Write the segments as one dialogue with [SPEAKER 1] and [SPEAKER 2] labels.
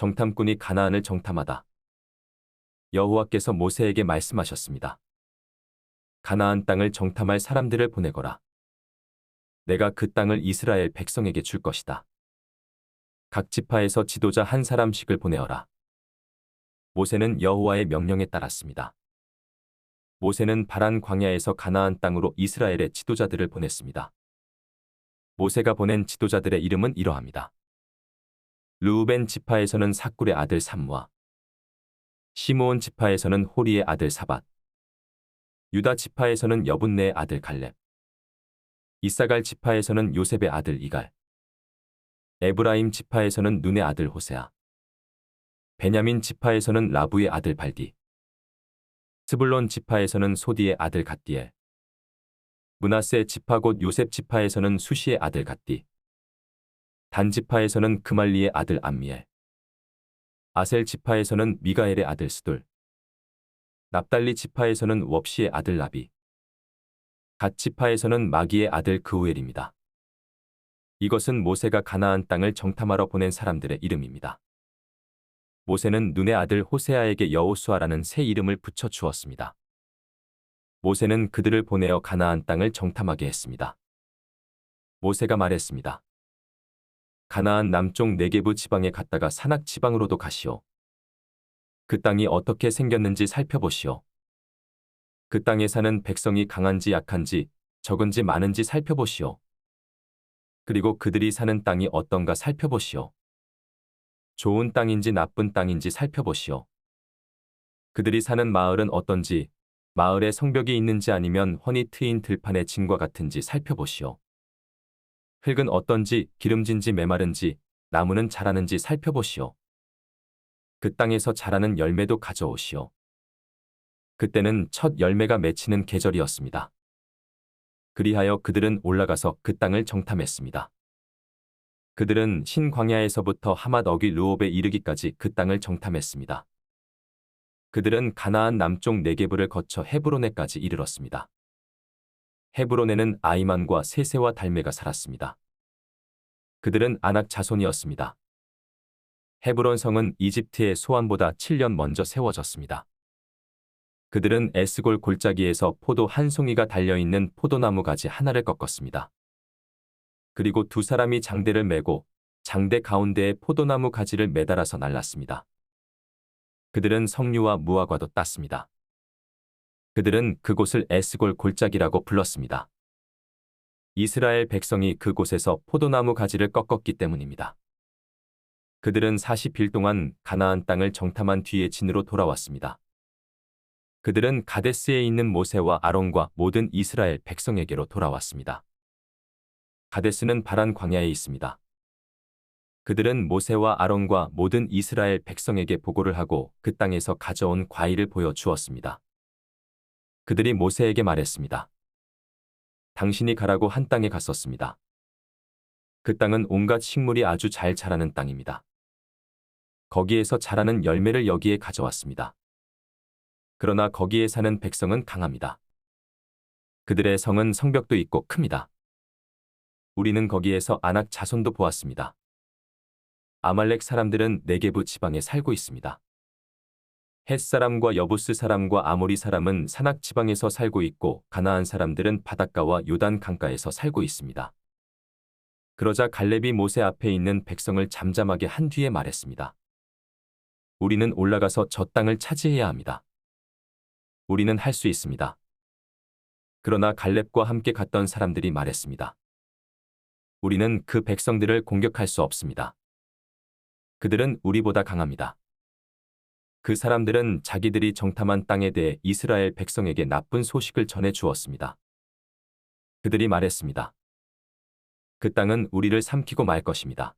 [SPEAKER 1] 정탐꾼이 가나안을 정탐하다. 여호와께서 모세에게 말씀하셨습니다. 가나안 땅을 정탐할 사람들을 보내거라. 내가 그 땅을 이스라엘 백성에게 줄 것이다. 각 지파에서 지도자 한 사람씩을 보내어라. 모세는 여호와의 명령에 따랐습니다. 모세는 바란 광야에서 가나안 땅으로 이스라엘의 지도자들을 보냈습니다. 모세가 보낸 지도자들의 이름은 이러합니다. 르우벤 지파에서는 사꿀의 아들 삼무아, 시므온 지파에서는 호리의 아들 사밧, 유다 지파에서는 여분네의 아들 갈렙, 이사갈 지파에서는 요셉의 아들 이갈, 에브라임 지파에서는 눈의 아들 호세아, 베냐민 지파에서는 라부의 아들 발디, 스불론 지파에서는 소디의 아들 갓디엘, 므낫세 지파 곧 요셉 지파에서는 수시의 아들 갓디, 단 지파에서는 그말리의 아들 암미엘, 아셀 지파에서는 미가엘의 아들 스돌, 납달리 지파에서는 웁시의 아들 라비, 갓 지파에서는 마기의 아들 그우엘입니다. 이것은 모세가 가나안 땅을 정탐하러 보낸 사람들의 이름입니다. 모세는 눈의 아들 호세아에게 여호수아라는 새 이름을 붙여 주었습니다. 모세는 그들을 보내어 가나안 땅을 정탐하게 했습니다. 모세가 말했습니다. 가나안 남쪽 네게부 지방에 갔다가 산악 지방으로도 가시오. 그 땅이 어떻게 생겼는지 살펴보시오. 그 땅에 사는 백성이 강한지 약한지 적은지 많은지 살펴보시오. 그리고 그들이 사는 땅이 어떤가 살펴보시오. 좋은 땅인지 나쁜 땅인지 살펴보시오. 그들이 사는 마을은 어떤지, 마을에 성벽이 있는지 아니면 훤히 트인 들판의 진과 같은지 살펴보시오. 흙은 어떤지, 기름진지 메마른지, 나무는 자라는지 살펴보시오. 그 땅에서 자라는 열매도 가져오시오. 그때는 첫 열매가 맺히는 계절이었습니다. 그리하여 그들은 올라가서 그 땅을 정탐했습니다. 그들은 신광야에서부터 하맛 어귀 르홉에 이르기까지 그 땅을 정탐했습니다. 그들은 가나안 남쪽 네게브를 거쳐 헤브론에까지 이르렀습니다. 헤브론에는 아이만과 세세와 달메가 살았습니다. 그들은 아낙 자손이었습니다. 헤브론 성은 이집트의 소안보다 7년 먼저 세워졌습니다. 그들은 에스골 골짜기에서 포도 한 송이가 달려있는 포도나무 가지 하나를 꺾었습니다. 그리고 두 사람이 장대를 메고 장대 가운데에 포도나무 가지를 매달아서 날랐습니다. 그들은 석류와 무화과도 땄습니다. 그들은 그곳을 에스골 골짜기라고 불렀습니다. 이스라엘 백성이 그곳에서 포도나무 가지를 꺾었기 때문입니다. 그들은 40일 동안 가나안 땅을 정탐한 뒤에 진으로 돌아왔습니다. 그들은 가데스에 있는 모세와 아론과 모든 이스라엘 백성에게로 돌아왔습니다. 가데스는 바란 광야에 있습니다. 그들은 모세와 아론과 모든 이스라엘 백성에게 보고를 하고 그 땅에서 가져온 과일을 보여주었습니다. 그들이 모세에게 말했습니다. 당신이 가라고 한 땅에 갔었습니다. 그 땅은 온갖 식물이 아주 잘 자라는 땅입니다. 거기에서 자라는 열매를 여기에 가져왔습니다. 그러나 거기에 사는 백성은 강합니다. 그들의 성은 성벽도 있고 큽니다. 우리는 거기에서 아낙 자손도 보았습니다. 아말렉 사람들은 네게부 지방에 살고 있습니다. 헷 사람과 여부스 사람과 아모리 사람은 산악 지방에서 살고 있고 가나안 사람들은 바닷가와 요단 강가에서 살고 있습니다. 그러자 갈렙이 모세 앞에 있는 백성을 잠잠하게 한 뒤에 말했습니다. 우리는 올라가서 저 땅을 차지해야 합니다. 우리는 할 수 있습니다. 그러나 갈렙과 함께 갔던 사람들이 말했습니다. 우리는 그 백성들을 공격할 수 없습니다. 그들은 우리보다 강합니다. 그 사람들은 자기들이 정탐한 땅에 대해 이스라엘 백성에게 나쁜 소식을 전해 주었습니다. 그들이 말했습니다. 그 땅은 우리를 삼키고 말 것입니다.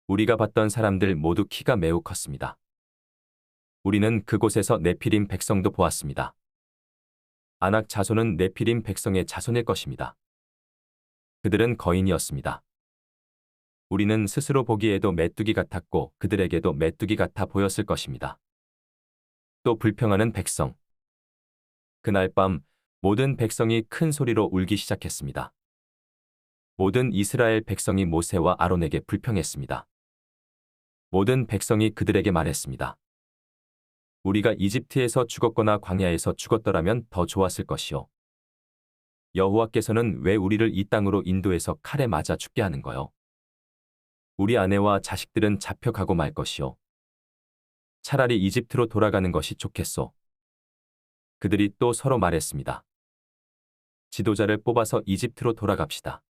[SPEAKER 1] 우리가 봤던 사람들 모두 키가 매우 컸습니다. 우리는 그곳에서 네피림 백성도 보았습니다. 아낙 자손은 네피림 백성의 자손일 것입니다. 그들은 거인이었습니다. 우리는 스스로 보기에도 메뚜기 같았고 그들에게도 메뚜기 같아 보였을 것입니다. 또 불평하는 백성. 그날 밤 모든 백성이 큰 소리로 울기 시작했습니다. 모든 이스라엘 백성이 모세와 아론에게 불평했습니다. 모든 백성이 그들에게 말했습니다. 우리가 이집트에서 죽었거나 광야에서 죽었더라면 더 좋았을 것이요. 여호와께서는 왜 우리를 이 땅으로 인도해서 칼에 맞아 죽게 하는 거요? 우리 아내와 자식들은 잡혀가고 말 것이요. 차라리 이집트로 돌아가는 것이 좋겠소. 그들이 또 서로 말했습니다. 지도자를 뽑아서 이집트로 돌아갑시다.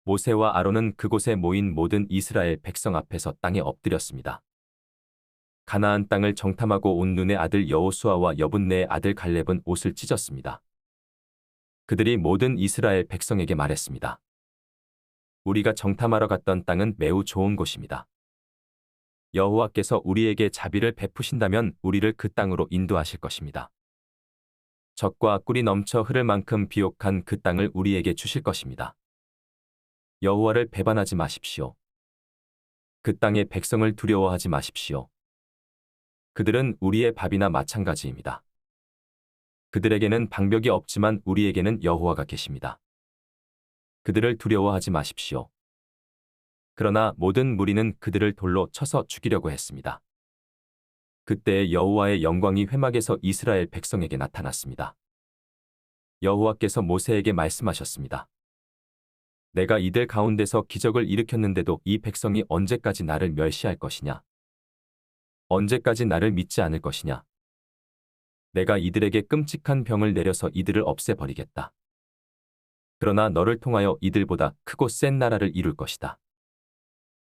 [SPEAKER 1] 모세와 아론은 그곳에 모인 모든 이스라엘 백성 앞에서 땅에 엎드렸습니다. 가나안 땅을 정탐하고 온 눈의 아들 여호수아와 여분네의 아들 갈렙은 옷을 찢었습니다. 그들이 모든 이스라엘 백성에게 말했습니다. 우리가 정탐하러 갔던 땅은 매우 좋은 곳입니다. 여호와께서 우리에게 자비를 베푸신다면 우리를 그 땅으로 인도하실 것입니다. 젖과 꿀이 넘쳐 흐를 만큼 비옥한 그 땅을 우리에게 주실 것입니다. 여호와를 배반하지 마십시오. 그 땅의 백성을 두려워하지 마십시오. 그들은 우리의 밥이나 마찬가지입니다. 그들에게는 방벽이 없지만 우리에게는 여호와가 계십니다. 그들을 두려워하지 마십시오. 그러나 모든 무리는 그들을 돌로 쳐서 죽이려고 했습니다. 그때 여호와의 영광이 회막에서 이스라엘 백성에게 나타났습니다. 여호와께서 모세에게 말씀하셨습니다. 내가 이들 가운데서 기적을 일으켰는데도 이 백성이 언제까지 나를 멸시할 것이냐? 언제까지 나를 믿지 않을 것이냐? 내가 이들에게 끔찍한 병을 내려서 이들을 없애버리겠다. 그러나 너를 통하여 이들보다 크고 센 나라를 이룰 것이다.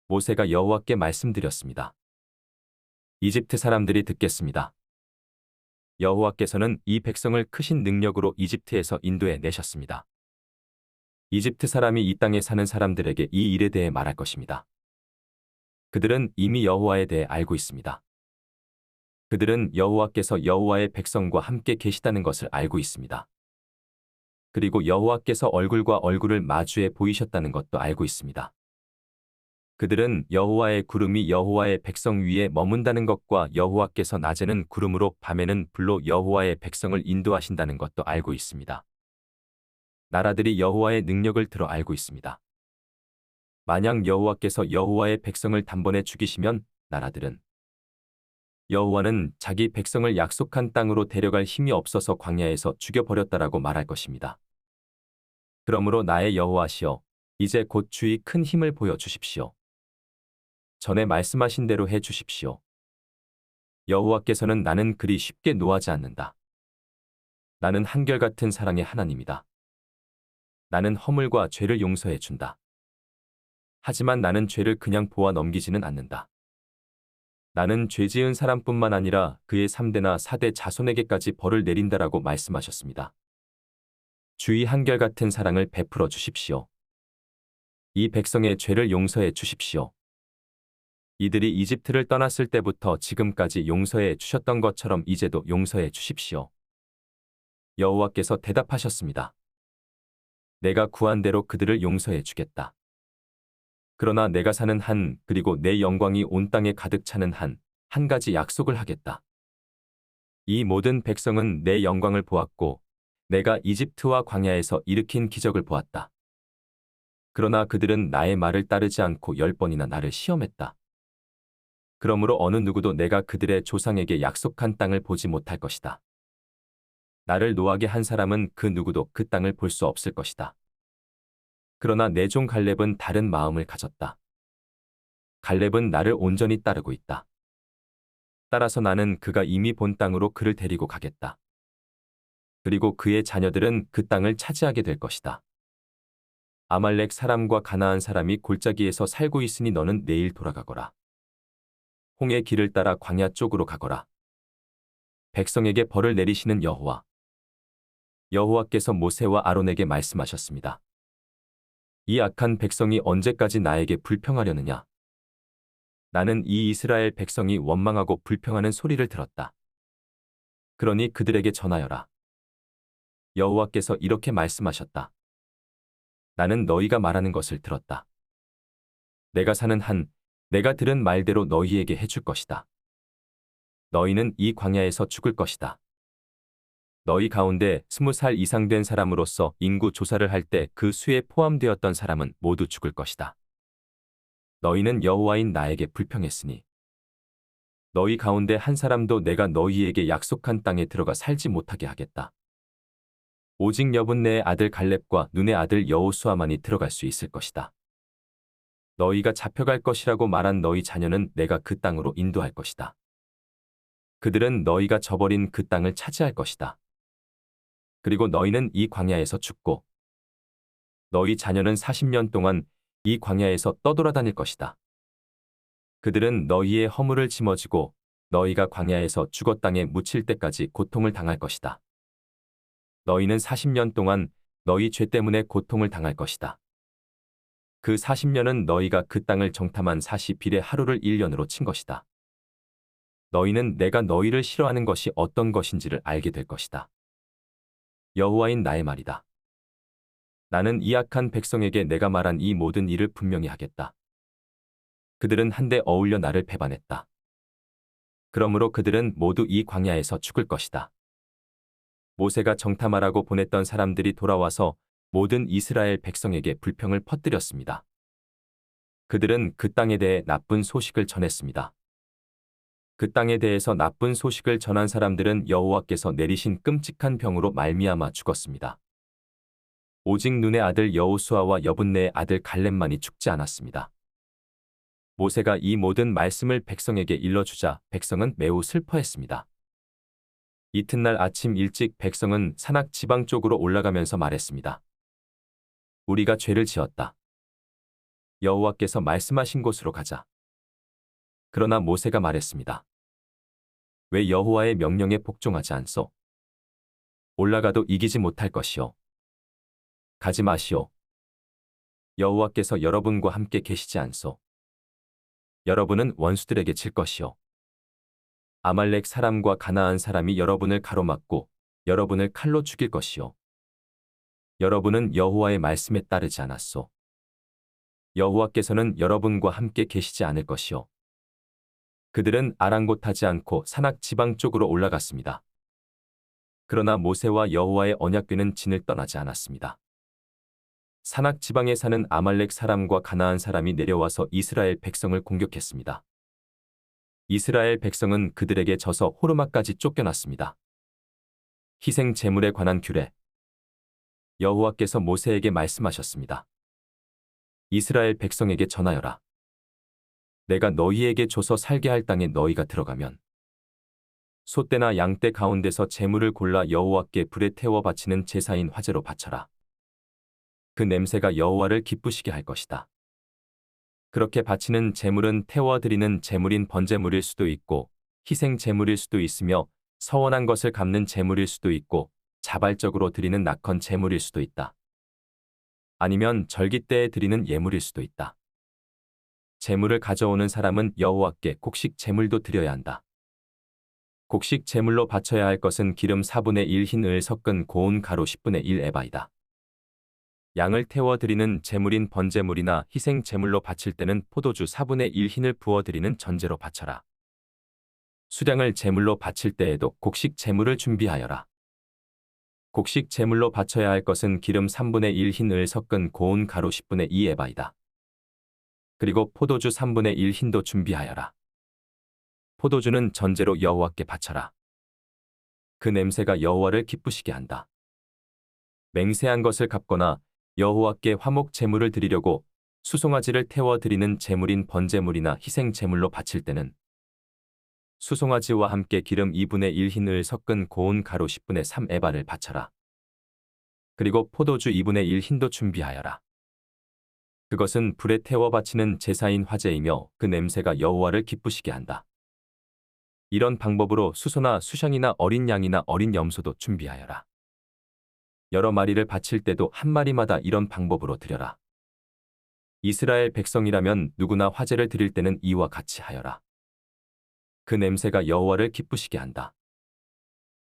[SPEAKER 1] 모세가 여호와께 말씀드렸습니다. 이집트 사람들이 듣겠습니다. 여호와께서는 이 백성을 크신 능력으로 이집트에서 인도해 내셨습니다. 이집트 사람이 이 땅에 사는 사람들에게 이 일에 대해 말할 것입니다. 그들은 이미 여호와에 대해 알고 있습니다. 그들은 여호와께서 여호와의 백성과 함께 계시다는 것을 알고 있습니다. 그리고 여호와께서 얼굴과 얼굴을 마주해 보이셨다는 것도 알고 있습니다. 그들은 여호와의 구름이 여호와의 백성 위에 머문다는 것과 여호와께서 낮에는 구름으로 밤에는 불로 여호와의 백성을 인도하신다는 것도 알고 있습니다. 나라들이 여호와의 능력을 들어 알고 있습니다. 만약 여호와께서 여호와의 백성을 단번에 죽이시면 나라들은 여호와는 자기 백성을 약속한 땅으로 데려갈 힘이 없어서 광야에서 죽여버렸다라고 말할 것입니다. 그러므로 나의 여호와시여, 이제 곧 주의 큰 힘을 보여주십시오. 전에 말씀하신 대로 해 주십시오. 여호와께서는 나는 그리 쉽게 노하지 않는다. 나는 한결같은 사랑의 하나님이다. 나는 허물과 죄를 용서해 준다. 하지만 나는 죄를 그냥 보아 넘기지는 않는다. 나는 죄 지은 사람뿐만 아니라 그의 3대나 4대 자손에게까지 벌을 내린다라고 말씀하셨습니다. 주의 한결같은 사랑을 베풀어 주십시오. 이 백성의 죄를 용서해 주십시오. 이들이 이집트를 떠났을 때부터 지금까지 용서해 주셨던 것처럼 이제도 용서해 주십시오. 여호와께서 대답하셨습니다. 내가 구한 대로 그들을 용서해 주겠다. 그러나 내가 사는 한, 그리고 내 영광이 온 땅에 가득 차는 한, 한 가지 약속을 하겠다. 이 모든 백성은 내 영광을 보았고 내가 이집트와 광야에서 일으킨 기적을 보았다. 그러나 그들은 나의 말을 따르지 않고 10번이나 나를 시험했다. 그러므로 어느 누구도 내가 그들의 조상에게 약속한 땅을 보지 못할 것이다. 나를 노하게 한 사람은 그 누구도 그 땅을 볼 수 없을 것이다. 그러나 내 종 갈렙은 다른 마음을 가졌다. 갈렙은 나를 온전히 따르고 있다. 따라서 나는 그가 이미 본 땅으로 그를 데리고 가겠다. 그리고 그의 자녀들은 그 땅을 차지하게 될 것이다. 아말렉 사람과 가나안 사람이 골짜기에서 살고 있으니 너는 내일 돌아가거라. 홍해 길을 따라 광야 쪽으로 가거라. 백성에게 벌을 내리시는 여호와. 여호와께서 모세와 아론에게 말씀하셨습니다. 이 악한 백성이 언제까지 나에게 불평하려느냐? 나는 이 이스라엘 백성이 원망하고 불평하는 소리를 들었다. 그러니 그들에게 전하여라. 여호와께서 이렇게 말씀하셨다. 나는 너희가 말하는 것을 들었다. 내가 사는 한, 내가 들은 말대로 너희에게 해줄 것이다. 너희는 이 광야에서 죽을 것이다. 너희 가운데 20살 이상 된 사람으로서 인구 조사를 할 때 그 수에 포함되었던 사람은 모두 죽을 것이다. 너희는 여호와인 나에게 불평했으니 너희 가운데 한 사람도 내가 너희에게 약속한 땅에 들어가 살지 못하게 하겠다. 오직 여분네의 아들 갈렙과 눈의 아들 여호수아만이 들어갈 수 있을 것이다. 너희가 잡혀갈 것이라고 말한 너희 자녀는 내가 그 땅으로 인도할 것이다. 그들은 너희가 저버린 그 땅을 차지할 것이다. 그리고 너희는 이 광야에서 죽고 너희 자녀는 40년 동안 이 광야에서 떠돌아다닐 것이다. 그들은 너희의 허물을 짊어지고 너희가 광야에서 죽어 땅에 묻힐 때까지 고통을 당할 것이다. 너희는 40년 동안 너희 죄 때문에 고통을 당할 것이다. 그 40년은 너희가 그 땅을 정탐한 40일의 하루를 1년으로 친 것이다. 너희는 내가 너희를 싫어하는 것이 어떤 것인지를 알게 될 것이다. 여호와인 나의 말이다. 나는 이 악한 백성에게 내가 말한 이 모든 일을 분명히 하겠다. 그들은 한데 어울려 나를 배반했다. 그러므로 그들은 모두 이 광야에서 죽을 것이다. 모세가 정탐하라고 보냈던 사람들이 돌아와서 모든 이스라엘 백성에게 불평을 퍼뜨렸습니다. 그들은 그 땅에 대해 나쁜 소식을 전했습니다. 그 땅에 대해서 나쁜 소식을 전한 사람들은 여호와께서 내리신 끔찍한 병으로 말미암아 죽었습니다. 오직 눈의 아들 여호수아와 여분네의 아들 갈렙만이 죽지 않았습니다. 모세가 이 모든 말씀을 백성에게 일러주자 백성은 매우 슬퍼했습니다. 이튿날 아침 일찍 백성은 산악 지방 쪽으로 올라가면서 말했습니다. 우리가 죄를 지었다. 여호와께서 말씀하신 곳으로 가자. 그러나 모세가 말했습니다. 왜 여호와의 명령에 복종하지 않소? 올라가도 이기지 못할 것이요. 가지 마시오. 여호와께서 여러분과 함께 계시지 않소. 여러분은 원수들에게 질 것이요. 아말렉 사람과 가나안 사람이 여러분을 가로막고 여러분을 칼로 죽일 것이요. 여러분은 여호와의 말씀에 따르지 않았소. 여호와께서는 여러분과 함께 계시지 않을 것이요. 그들은 아랑곳하지 않고 산악 지방 쪽으로 올라갔습니다. 그러나 모세와 여호와의 언약궤는 진을 떠나지 않았습니다. 산악 지방에 사는 아말렉 사람과 가나안 사람이 내려와서 이스라엘 백성을 공격했습니다. 이스라엘 백성은 그들에게 져서 호르마까지 쫓겨났습니다. 희생 제물에 관한 규례. 여호와께서 모세에게 말씀하셨습니다. 이스라엘 백성에게 전하여라. 내가 너희에게 줘서 살게 할 땅에 너희가 들어가면 소떼나 양떼 가운데서 제물을 골라 여호와께 불에 태워 바치는 제사인 화제로 바쳐라. 그 냄새가 여호와를 기쁘시게 할 것이다. 그렇게 바치는 제물은 태워드리는 제물인 번제물일 수도 있고 희생 제물일 수도 있으며 서원한 것을 갚는 제물일 수도 있고 자발적으로 드리는 낙헌 제물일 수도 있다. 아니면 절기 때에 드리는 예물일 수도 있다. 제물을 가져오는 사람은 여호와께 곡식 제물도 드려야 한다. 곡식 제물로 바쳐야 할 것은 기름 4분의 1 흰 을 섞은 고운 가루 10분의 1 에바이다. 양을 태워 드리는 제물인 번제물이나 희생 제물로 바칠 때는 포도주 4분의 1 흰을 부어 드리는 전제로 바쳐라. 수량을 제물로 바칠 때에도 곡식 제물을 준비하여라. 곡식 제물로 바쳐야 할 것은 기름 3분의 1 흰 을 섞은 고운 가루 10분의 2 에바이다. 그리고 포도주 3분의 1 흰도 준비하여라. 포도주는 전제로 여호와께 바쳐라. 그 냄새가 여호와를 기쁘시게 한다. 맹세한 것을 갚거나 여호와께 화목 제물을 드리려고 수송아지를 태워 드리는 제물인 번제물이나 희생 제물로 바칠 때는 수송아지와 함께 기름 2분의 1 흰을 섞은 고운 가루 10분의 3 에바를 바쳐라. 그리고 포도주 2분의 1 흰도 준비하여라. 그것은 불에 태워 바치는 제사인 화제이며 그 냄새가 여호와를 기쁘시게 한다. 이런 방법으로 수소나 수샹이나 어린 양이나 어린 염소도 준비하여라. 여러 마리를 바칠 때도 한 마리마다 이런 방법으로 드려라. 이스라엘 백성이라면 누구나 화제를 드릴 때는 이와 같이 하여라. 그 냄새가 여호와를 기쁘시게 한다.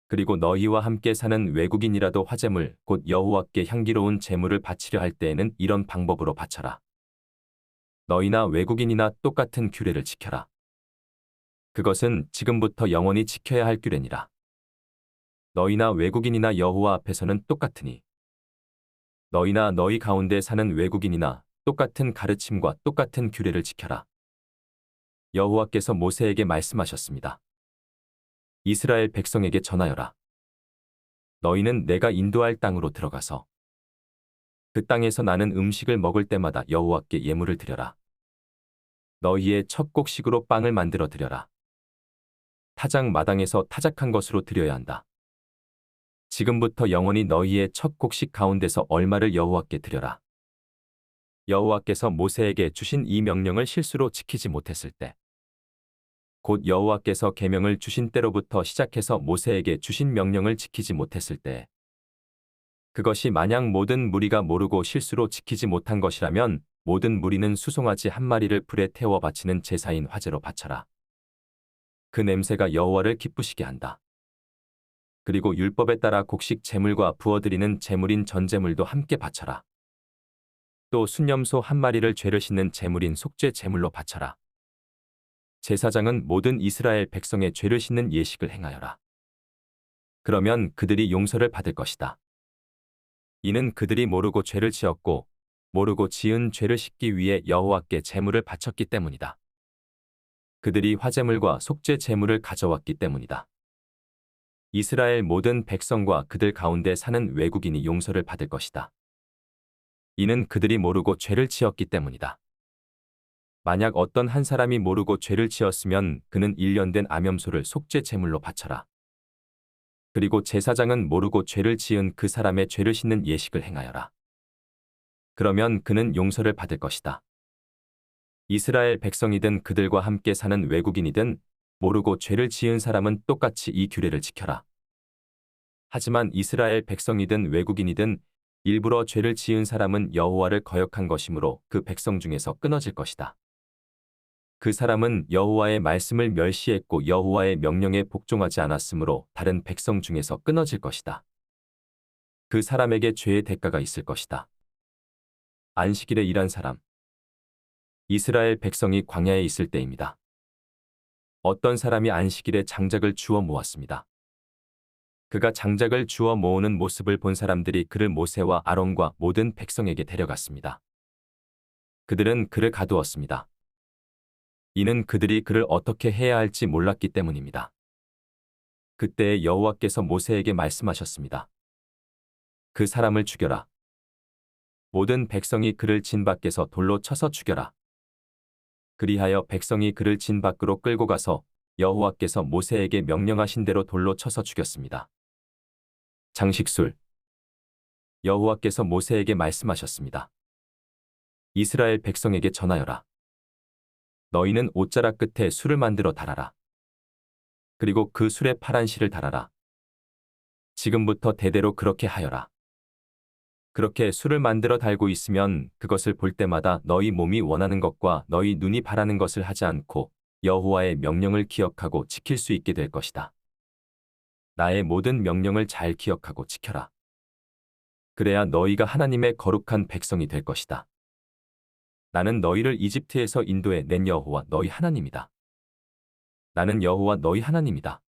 [SPEAKER 1] 그리고 너희와 함께 사는 외국인이라도 화제물 곧 여호와께 향기로운 제물을 바치려 할 때에는 이런 방법으로 바쳐라. 너희나 외국인이나 똑같은 규례를 지켜라. 그것은 지금부터 영원히 지켜야 할 규례니라. 너희나 외국인이나 여호와 앞에서는 똑같으니 너희나 너희 가운데 사는 외국인이나 똑같은 가르침과 똑같은 규례를 지켜라. 여호와께서 모세에게 말씀하셨습니다. 이스라엘 백성에게 전하여라. 너희는 내가 인도할 땅으로 들어가서 그 땅에서 나는 음식을 먹을 때마다 여호와께 예물을 드려라. 너희의 첫 곡식으로 빵을 만들어 드려라. 타작 마당에서 타작한 것으로 드려야 한다. 지금부터 영원히 너희의 첫 곡식 가운데서 얼마를 여호와께 드려라. 여호와께서 모세에게 주신 이 명령을 실수로 지키지 못했을 때, 곧 여호와께서 계명을 주신 때로부터 시작해서 모세에게 주신 명령을 지키지 못했을 때, 그것이 만약 모든 무리가 모르고 실수로 지키지 못한 것이라면 모든 무리는 수송아지 한 마리를 불에 태워 바치는 제사인 화제로 바쳐라. 그 냄새가 여호와를 기쁘시게 한다. 그리고 율법에 따라 곡식 제물과 부어드리는 제물인 전제물도 함께 바쳐라. 또 순염소 한 마리를 죄를 씻는 제물인 속죄 제물로 바쳐라. 제사장은 모든 이스라엘 백성의 죄를 씻는 예식을 행하여라. 그러면 그들이 용서를 받을 것이다. 이는 그들이 모르고 죄를 지었고 모르고 지은 죄를 씻기 위해 여호와께 제물을 바쳤기 때문이다. 그들이 화제물과 속죄 제물을 가져왔기 때문이다. 이스라엘 모든 백성과 그들 가운데 사는 외국인이 용서를 받을 것이다. 이는 그들이 모르고 죄를 지었기 때문이다. 만약 어떤 한 사람이 모르고 죄를 지었으면 그는 1년 된 암염소를 속죄 제물로 바쳐라. 그리고 제사장은 모르고 죄를 지은 그 사람의 죄를 씻는 예식을 행하여라. 그러면 그는 용서를 받을 것이다. 이스라엘 백성이든 그들과 함께 사는 외국인이든 모르고 죄를 지은 사람은 똑같이 이 규례를 지켜라. 하지만 이스라엘 백성이든 외국인이든 일부러 죄를 지은 사람은 여호와를 거역한 것이므로 그 백성 중에서 끊어질 것이다. 그 사람은 여호와의 말씀을 멸시했고 여호와의 명령에 복종하지 않았으므로 다른 백성 중에서 끊어질 것이다. 그 사람에게 죄의 대가가 있을 것이다. 안식일에 일한 사람. 이스라엘 백성이 광야에 있을 때입니다. 어떤 사람이 안식일에 장작을 주워 모았습니다. 그가 장작을 주워 모으는 모습을 본 사람들이 그를 모세와 아론과 모든 백성에게 데려갔습니다. 그들은 그를 가두었습니다. 이는 그들이 그를 어떻게 해야 할지 몰랐기 때문입니다. 그때 여호와께서 모세에게 말씀하셨습니다. 그 사람을 죽여라. 모든 백성이 그를 진 밖에서 돌로 쳐서 죽여라. 그리하여 백성이 그를 진 밖으로 끌고 가서 여호와께서 모세에게 명령하신 대로 돌로 쳐서 죽였습니다. 장식술. 여호와께서 모세에게 말씀하셨습니다. 이스라엘 백성에게 전하여라. 너희는 옷자락 끝에 술을 만들어 달아라. 그리고 그 술에 파란 실을 달아라. 지금부터 대대로 그렇게 하여라. 그렇게 술을 만들어 달고 있으면 그것을 볼 때마다 너희 몸이 원하는 것과 너희 눈이 바라는 것을 하지 않고 여호와의 명령을 기억하고 지킬 수 있게 될 것이다. 나의 모든 명령을 잘 기억하고 지켜라. 그래야 너희가 하나님의 거룩한 백성이 될 것이다. 나는 너희를 이집트에서 인도해 낸 여호와 너희 하나님이다. 나는 여호와 너희 하나님이다.